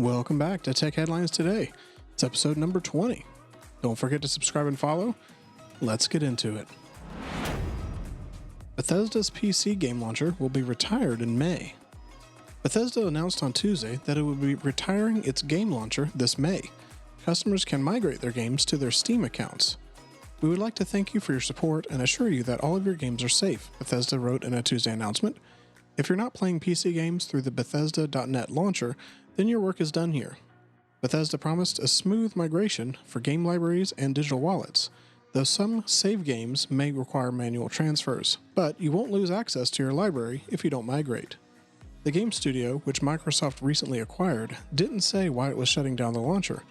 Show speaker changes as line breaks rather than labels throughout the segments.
Welcome back to Tech Headlines Today. It's episode number 20. Don't forget to subscribe and follow. Let's get into it. Bethesda's PC Game Launcher will be retired in May. Bethesda announced on Tuesday that it will be retiring its game launcher this May. Customers can migrate their games to their Steam accounts. We would like to thank you for your support and assure you that all of your games are safe, Bethesda wrote in a Tuesday announcement. If you're not playing PC games through the Bethesda.net launcher, then your work is done here. Bethesda promised a smooth migration for game libraries and digital wallets, though some save games may require manual transfers, but you won't lose access to your library if you don't migrate. The game studio, which Microsoft recently acquired, didn't say why it was shutting down the launcher,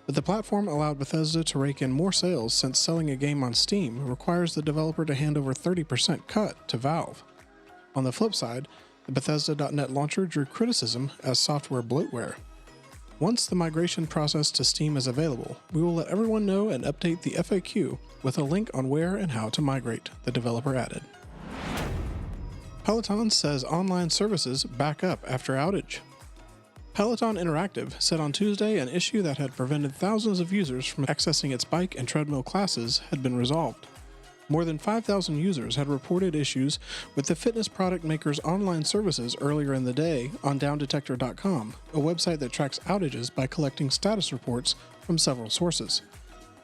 but the platform allowed Bethesda to rake in more sales since selling a game on Steam requires the developer to hand over 30% cut to Valve. On the flip side, the Bethesda.net launcher drew criticism as software bloatware. Once the migration process to Steam is available, we will let everyone know and update the FAQ with a link on where and how to migrate, the developer added. Peloton says online services back up after outage. Peloton Interactive said on Tuesday an issue that had prevented thousands of users from accessing its bike and treadmill classes had been resolved. More than 5,000 users had reported issues with the fitness product maker's online services earlier in the day on downdetector.com, a website that tracks outages by collecting status reports from several sources.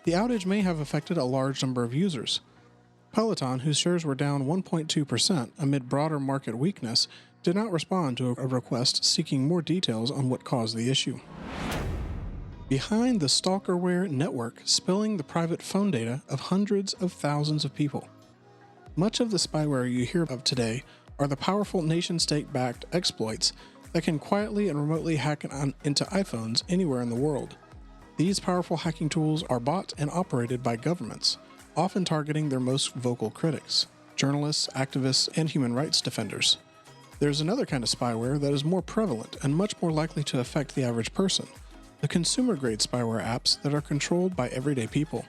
The outage may have affected a large number of users. Peloton, whose shares were down 1.2% amid broader market weakness, did not respond to a request seeking more details on what caused the issue. Behind the stalkerware network spilling the private phone data of hundreds of thousands of people. Much of the spyware you hear of today are the powerful nation-state-backed exploits that can quietly and remotely hack into iPhones anywhere in the world. These powerful hacking tools are bought and operated by governments, often targeting their most vocal critics, journalists, activists, and human rights defenders. There's another kind of spyware that is more prevalent and much more likely to affect the average person. The consumer-grade spyware apps that are controlled by everyday people.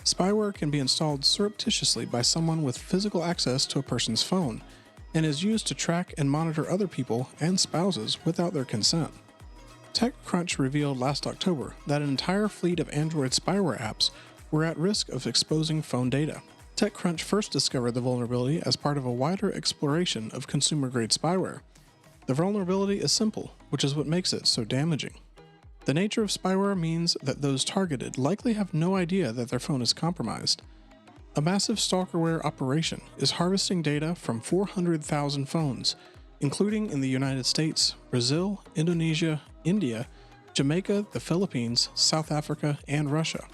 Spyware can be installed surreptitiously by someone with physical access to a person's phone, and is used to track and monitor other people and spouses without their consent. TechCrunch revealed last October that an entire fleet of Android spyware apps were at risk of exposing phone data. TechCrunch first discovered the vulnerability as part of a wider exploration of consumer-grade spyware. The vulnerability is simple, which is what makes it so damaging. The nature of spyware means that those targeted likely have no idea that their phone is compromised. A massive stalkerware operation is harvesting data from 400,000 phones, including in the United States, Brazil, Indonesia, India, Jamaica, the Philippines, South Africa, and Russia.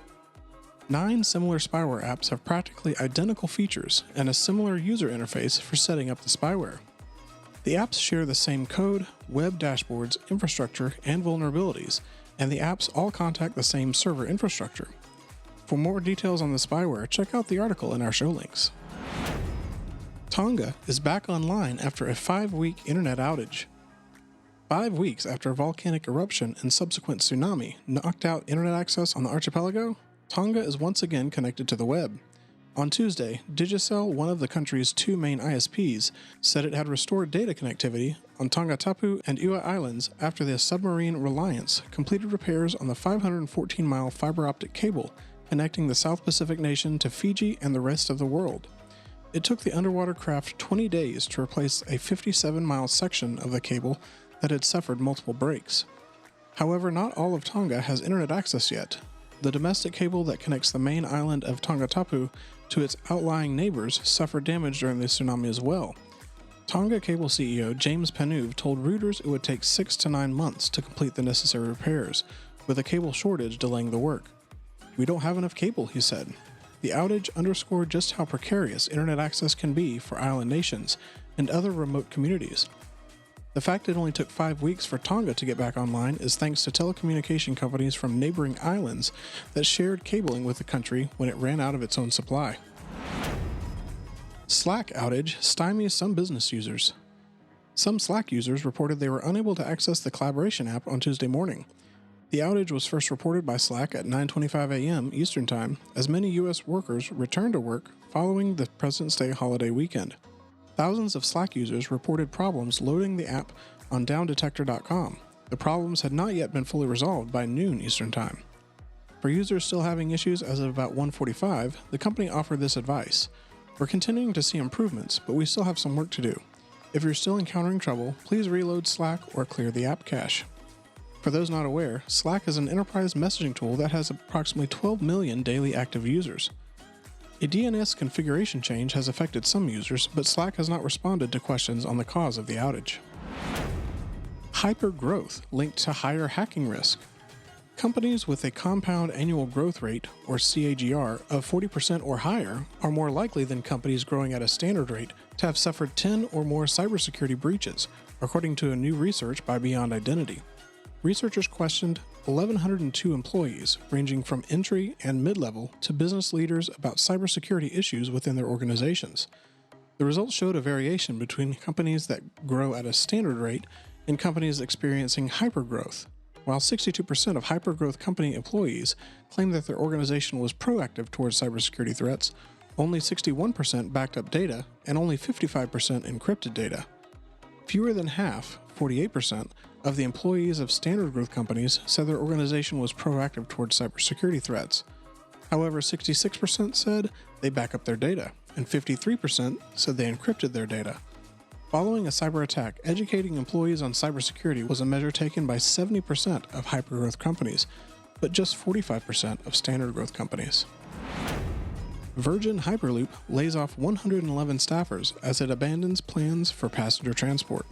9 similar spyware apps have practically identical features and a similar user interface for setting up the spyware. The apps share the same code, web dashboards, infrastructure, and vulnerabilities, and the apps all contact the same server infrastructure. For more details on the spyware, check out the article in our show links. Tonga is back online after a 5-week internet outage. 5 weeks after a volcanic eruption and subsequent tsunami knocked out internet access on the archipelago, Tonga is once again connected to the web. On Tuesday, Digicel, one of the country's 2 main ISPs, said it had restored data connectivity on Tonga Tapu and Iwa Islands after the submarine Reliance completed repairs on the 514-mile fiber optic cable connecting the South Pacific nation to Fiji and the rest of the world. It took the underwater craft 20 days to replace a 57-mile section of the cable that had suffered multiple breaks. However, not all of Tonga has internet access yet. The domestic cable that connects the main island of Tonga Tapu to its outlying neighbors suffered damage during the tsunami as well. Tonga Cable CEO James Panuve told Reuters it would take 6 to 9 months to complete the necessary repairs, with a cable shortage delaying the work. "We don't have enough cable," he said. The outage underscored just how precarious internet access can be for island nations and other remote communities. The fact it only took 5 weeks for Tonga to get back online is thanks to telecommunication companies from neighboring islands that shared cabling with the country when it ran out of its own supply. Slack outage stymies some business users. Some Slack users reported they were unable to access the collaboration app on Tuesday morning. The outage was first reported by Slack at 9:25 a.m. Eastern Time, as many U.S. workers returned to work following the President's Day holiday weekend. Thousands of Slack users reported problems loading the app on downdetector.com. The problems had not yet been fully resolved by noon Eastern Time. For users still having issues as of about 1:45, the company offered this advice. We're continuing to see improvements, but we still have some work to do. If you're still encountering trouble, please reload Slack or clear the app cache. For those not aware, Slack is an enterprise messaging tool that has approximately 12 million daily active users. A DNS configuration change has affected some users, but Slack has not responded to questions on the cause of the outage. Hypergrowth linked to higher hacking risk. Companies with a compound annual growth rate, or CAGR, of 40% or higher are more likely than companies growing at a standard rate to have suffered 10 or more cybersecurity breaches, according to a new research by Beyond Identity. Researchers questioned 1,102 employees, ranging from entry and mid-level to business leaders about cybersecurity issues within their organizations. The results showed a variation between companies that grow at a standard rate and companies experiencing hypergrowth. While 62% of hypergrowth company employees claimed that their organization was proactive towards cybersecurity threats, only 61% backed up data and only 55% encrypted data. Fewer than half, 48%, of the employees of standard growth companies said their organization was proactive towards cybersecurity threats. However, 66% said they back up their data, and 53% said they encrypted their data. Following a cyber attack, educating employees on cybersecurity was a measure taken by 70% of hypergrowth companies, but just 45% of standard growth companies. Virgin Hyperloop lays off 111 staffers as it abandons plans for passenger transport.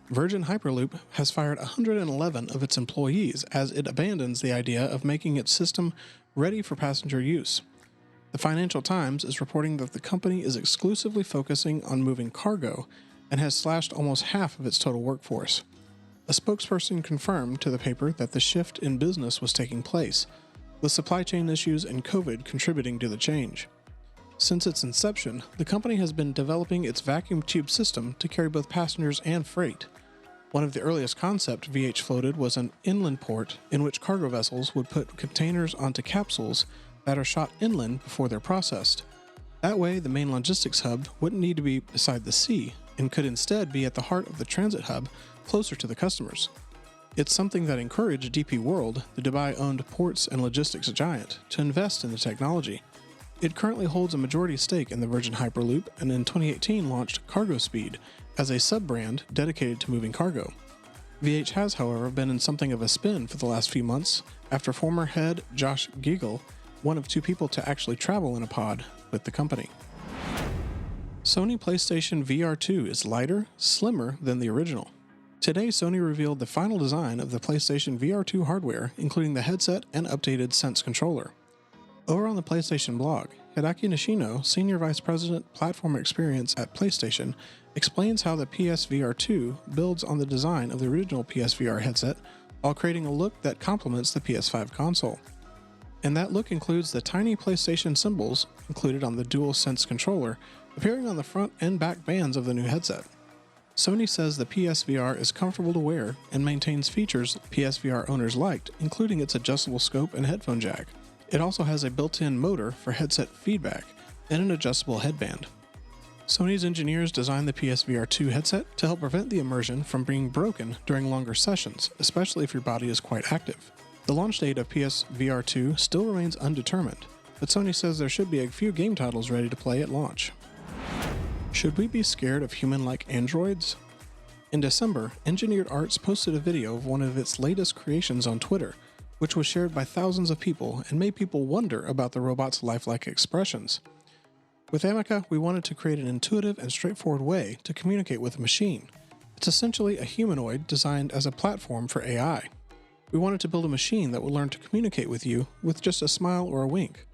Virgin Hyperloop has fired 111 of its employees as it abandons the idea of making its system ready for passenger use. The Financial Times is reporting that the company is exclusively focusing on moving cargo and has slashed almost half of its total workforce. A spokesperson confirmed to the paper that the shift in business was taking place, with supply chain issues and COVID contributing to the change. Since its inception, the company has been developing its vacuum tube system to carry both passengers and freight. One of the earliest concepts VH floated was an inland port in which cargo vessels would put containers onto capsules that are shot inland before they're processed. That way, the main logistics hub wouldn't need to be beside the sea and could instead be at the heart of the transit hub, closer to the customers. It's something that encouraged DP World, the Dubai-owned ports and logistics giant, to invest in the technology. It currently holds a majority stake in the Virgin Hyperloop and in 2018 launched Cargo Speed as a sub-brand dedicated to moving cargo. VH has, however, been in something of a spin for the last few months after former head Josh Giegel, one of two people to actually travel in a pod with the company. Sony PlayStation VR2 is lighter, slimmer than the original. Today, Sony revealed the final design of the PlayStation VR2 hardware, including the headset and updated Sense controller. Over on the PlayStation blog, Hideaki Nishino, Senior Vice President Platform Experience at PlayStation, explains how the PSVR2 builds on the design of the original PSVR headset while creating a look that complements the PS5 console. And that look includes the tiny PlayStation symbols included on the DualSense controller appearing on the front and back bands of the new headset. Sony says the PSVR is comfortable to wear and maintains features PSVR owners liked, including its adjustable scope and headphone jack. It also has a built-in motor for headset feedback and an adjustable headband. Sony's engineers designed the PSVR2 headset to help prevent the immersion from being broken during longer sessions, especially if your body is quite active. The launch date of PSVR2 still remains undetermined, but Sony says there should be a few game titles ready to play at launch. Should we be scared of human-like androids? In December, Engineered Arts posted a video of one of its latest creations on Twitter, which was shared by thousands of people and made people wonder about the robot's lifelike expressions. With Amica, we wanted to create an intuitive and straightforward way to communicate with a machine. It's essentially a humanoid designed as a platform for AI. We wanted to build a machine that would learn to communicate with you with just a smile or a wink.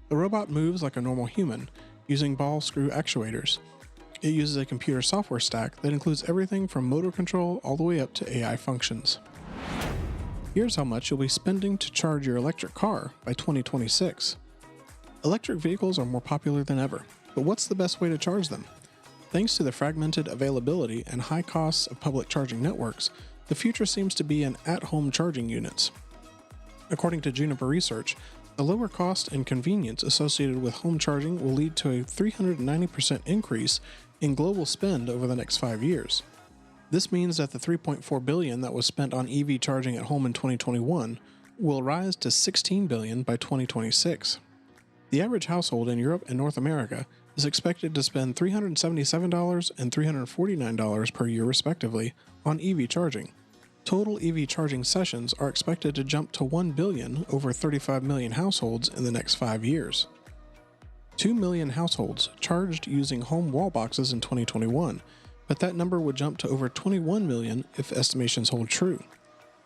The robot moves like a normal human, using ball screw actuators. It uses a computer software stack that includes everything from motor control all the way up to AI functions. Here's how much you'll be spending to charge your electric car by 2026. Electric vehicles are more popular than ever, but what's the best way to charge them? Thanks to the fragmented availability and high costs of public charging networks, the future seems to be in at-home charging units. According to Juniper Research, the lower cost and convenience associated with home charging will lead to a 390% increase in global spend over the next 5 years. This means that the $3.4 billion that was spent on EV charging at home in 2021 will rise to $16 billion by 2026. The average household in Europe and North America is expected to spend $377 and $349 per year respectively on EV charging. Total EV charging sessions are expected to jump to 1 billion over 35 million households in the next 5 years. 2 million households charged using home wall boxes in 2021, but that number would jump to over 21 million if estimations hold true.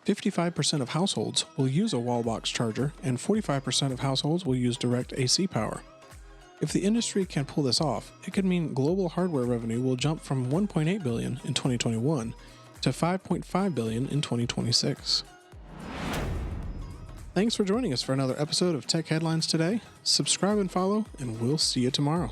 55% of households will use a wall box charger, and 45% of households will use direct AC power. If the industry can pull this off, it could mean global hardware revenue will jump from $1.8 billion in 2021 to $5.5 billion in 2026. Thanks for joining us for another episode of Tech Headlines Today. Subscribe and follow, and we'll see you tomorrow.